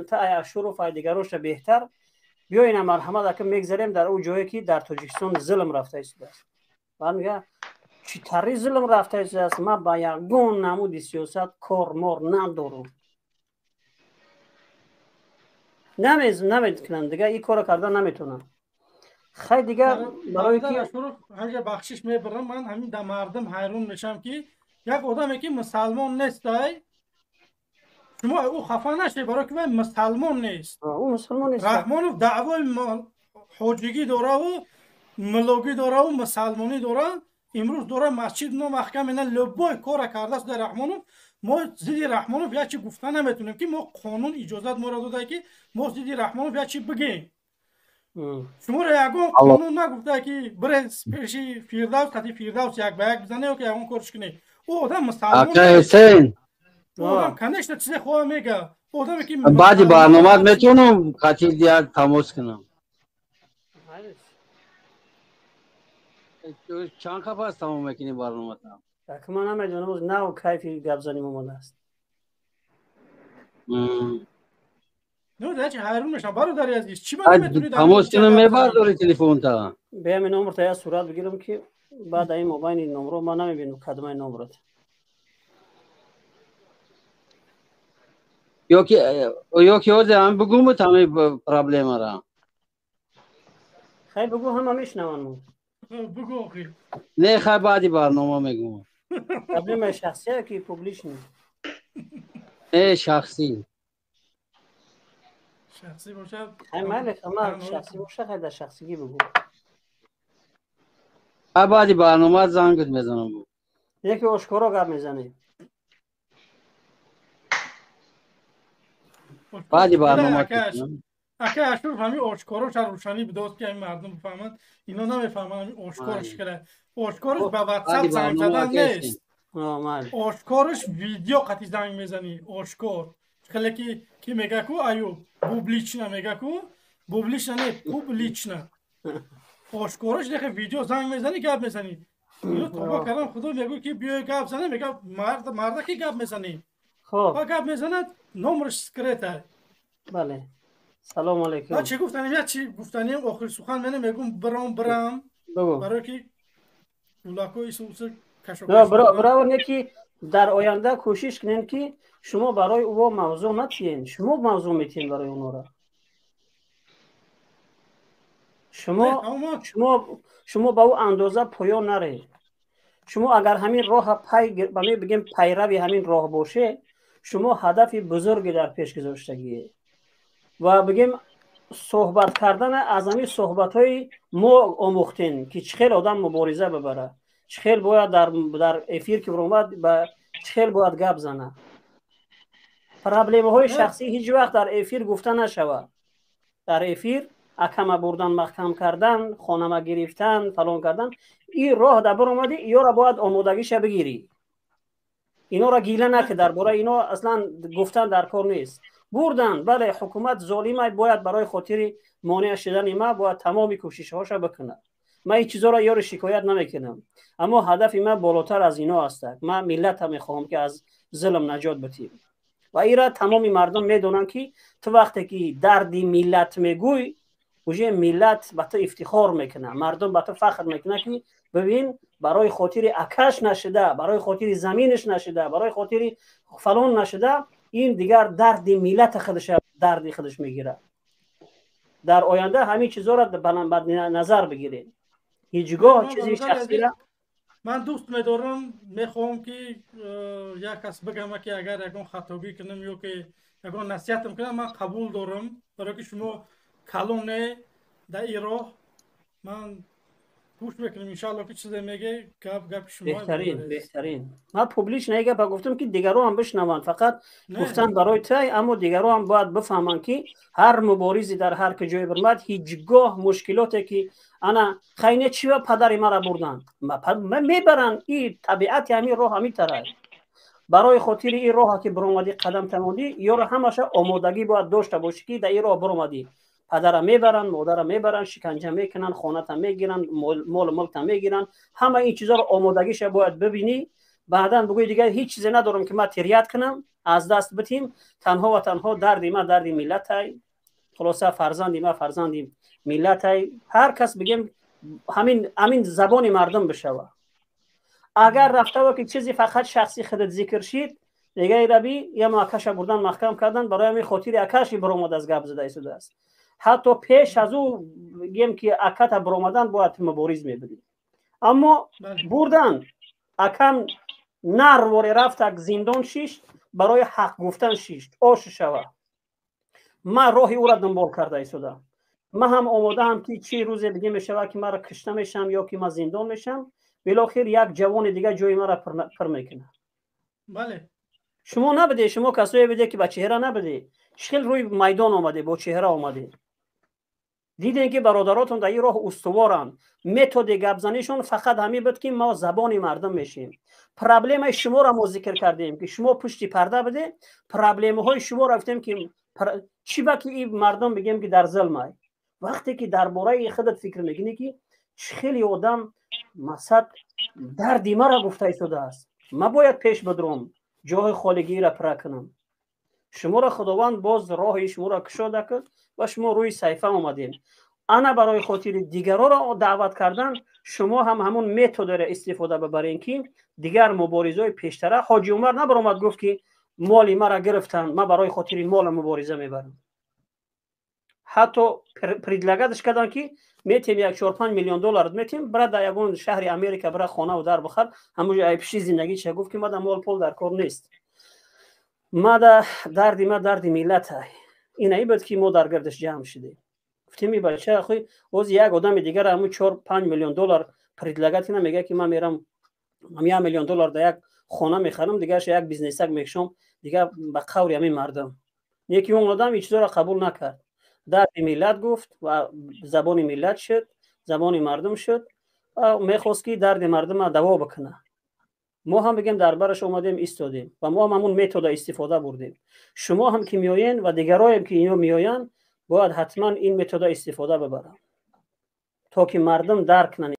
تا اشور و دیگروش بهتر بیاین مرحمت که میگذاریم در اون جایی که در تاجیکستان ظلم رفته است. بعد میگه چی طری ظلم رفته است؟ ما با یگون نمود سیاست کار مار ندارم. نمیتونن دیگه این کارو کردن نمیتونن. خیلی دیگه برای که اگه بخشش میبرم من همین در مردم حیران میشم که یک آدمی که مسلمان نیست شما او خفه نشید برای که مسلمان نیست. او مسلمان نیست. رحمانوف دعوای حاجگی داره و ملوگی داره و مسلمانی داره. امروز داره مسجد نو محکم اینا لبای کار کرده است در رحمانوف. ما زیدی رحمانوف یا چی گفتن نمیتونیم که ما قانون اجازت ما را داده که ما زیدی رحمانوف یا چی بگیم. شما را یگان قانون نگفته که بره پیشی فیردوس خطی فیردوس یک به یک بزنه و که یگان کارش کنه. او آدم مسلمان حسین آدم کنشت چیز خواه میگه. آدمی که بعدی برنامه میتونم خطی دیگر تماس کنم. چند خب هست تمام میکنی برنامه تام؟ که من نمیدونم از نو کیفی گپ زنیم اومده است. نه دیگه چه حیرون میشم برادری عزیز چی من نمیتونی تماس کنم میبرداری تلفن تا بیام این نمبر تا صورت بگیرم که بعد این موبایل این نمبر رو ما نمیبینم کدوم این نمبرت یا که هم بگم تمام پرابلم را خیلی بگو هم میشنون بگو آخی نه خیلی بعدی برنامه میگم پرابلم شخصیه که پوبلیش نیست نه شخصی باشه مالک اما شخصی باشه خیلی در شخصیگی بگو بعدی برنامه زنگت میزنم یکی آشکارا گپ میزنه بعدی برنامه اکه اشور همین آشکاراش روشنی بداد که این مردم بفهمند اینا نمیفهمن همین آشکارش کرده آشکارش به واتساپ زنگ زدن نیست آشکارش ویدیو قطعی زنگ میزنی آشکار خیلی که میگه کو ایوب پوبلیچنا میگه کو پوبلیچنا نه پوبلیچنا آشکارش دیگه ویدیو زنگ میزنی گپ میزنی اینو توبه کردم خدا میگه که بیا گپ زنه میگه مرد کی گپ میزنی خب گپ میزنه نمرش سکرته بله سلام علیکم چی گفتنیم یا چی گفتنیم آخر سخن منم میگم برام برای که اولاکوی سوس کشوکش نه برای که در آینده کوشش کنین که شما برای او موضوع نتین شما موضوع میتین برای اونها را شما با او اندازه پایان نره شما اگر همین راه بگیم پیروی همین راه باشه شما هدف بزرگی در پیش گذاشتگیه و بگیم صحبت کردن از همین صحبت های ما آموختین که چخیل آدم مبارزه ببره چخیل باید در افیر که برامد به چخیل باید گپ زنه پرابلم های شخصی هیچ وقت در افیر گفته نشود در افیر اکمه بردن محکم کردن خانمه گرفتن فلان کردن این راه در بر اومده یا را باید آمادگیش بگیری اینا را گیله نکه درباره اینا اصلا گفتن در کار نیست بردن بله حکومت ظالمه باید برای خاطر مانع شدن ما باید تمام کوشش هاش بکنه من این چیزا را یار شکایت نمیکنم اما هدف من بالاتر از اینا است من ملت هم میخوام که از ظلم نجات بدیم و ایرا تمام مردم میدونن که تو وقتی که دردی ملت میگوی وجه ملت به تو افتخار میکنه مردم به تو فخر میکنه که ببین برای خاطر اکش نشده برای خاطر زمینش نشده برای خاطر فلان نشده این دیگر درد ملت خودش درد خودش میگیره در آینده همین چیزا را به نظر بگیرید هیچگاه چیزی شخصی را من دوست میدارم میخوام که یک کس بگم که اگر یکون خطابی کنم یا که یکون نصیحتم کنم من قبول دارم برای که شما کلونه در این راه من گوش میکنم انشالله که چیزی میگه گپ شما بهترین من پوبلیش نگه با گفتم که دیگرو هم بشنون فقط گفتن برای تای اما دیگرو هم باید بفهمن که هر مبارزی در هر کجای برمد هیچگاه مشکلاتی که انا خینه چی و پدر مرا بردن میبرن این طبیعت همین راه همین طرح برای خاطر این راه که برآمدی قدم تمودی یا را همش آمادگی باید داشته باشی که در این راه برآمدی پدرم میبرن مادرم میبرن شکنجه میکنن خانه‌ت میگیرن مال ملکت میگیرن همه این چیزا رو آمادگیش باید ببینی بعدا بگوی دیگه هیچ چیزی ندارم که ما تریاد کنم از دست بتیم تنها و تنها دردی ما دردی ملت های خلاصه فرزندی ما فرزندی ملت های هر کس بگیم همین زبان مردم بشوه اگر رفته و که چیزی فقط شخصی خودت ذکر شید دیگه ربی یا ماکش بردن محکم کردن برای همین خاطر اکاشی برآمد از گپ زده شده است حتی پیش از او بگیم که اکات برآمدن باید مبارز میبدیم اما بردن اکم نر وری رفت زندان شیشت برای حق گفتن شیشت آش شوه ما راهی او را دنبال کرده شدم ما هم آماده هم که چه روز دیگه میشوه که ما را کشته میشم یا که ما زندان میشم بالاخره یک جوان دیگه جای ما را پر میکنه بله شما نبده شما کسایی بده که با چهره نبده شکل روی میدان آمده با چهره آمده دیدین که برادراتون در این راه استوارن متد گپ زنیشون فقط همین بود که ما زبان مردم میشیم پرابلم شما را ما ذکر کردیم که شما پشتی پرده بده پرابلم های شما را گفتیم که چی با که این مردم بگیم که در ظلمه وقتی که درباره خودت فکر میکنی که خیلی آدم مثلا دردی مرا گفته شده است ما باید پیش بدروم جای خالگی را پر کنم شما را خداوند باز راه شما را کشاده کرد و شما روی صحیفه آمدین انا برای خاطر دیگران را دعوت کردن شما هم همون متد را استفاده ببرین که دیگر مبارزای پیشتره حاجی عمر نبرآمد گفت که مالی مرا گرفتن ما برای خاطر مال مبارزه میبرم حتی پریدلگدش کردن که میتیم 1-4-5 میلیون دلار میتیم برای در یگان شهر امریکا برای خانه و در بخر همون پیشی زندگی چه گفت که ما در مال پول در کار نیست ما دردی ملت های اینایی بود که ما در گردش جمع شدیم گفتیم این بچه خوی از یک آدم دیگر همون 4-5 میلیون دلار پریدلگت اینا میگه که من میرم 1 میلیون دلار در یک خانه میخرم دیگرش یک بیزنسک میکشم دیگه به قوری همین مردم یکی اون آدم هیچ را قبول نکرد درد ملت گفت و زبان ملت شد زبان مردم شد و میخواست که درد مردم دوا بکنه ما هم بگیم دربارش اومدیم ایستادیم و ما هم همون متد استفاده بردیم شما هم که میاین و دیگرایی هم که اینو میاین باید حتما این متد استفاده ببرن تا که مردم درک کنن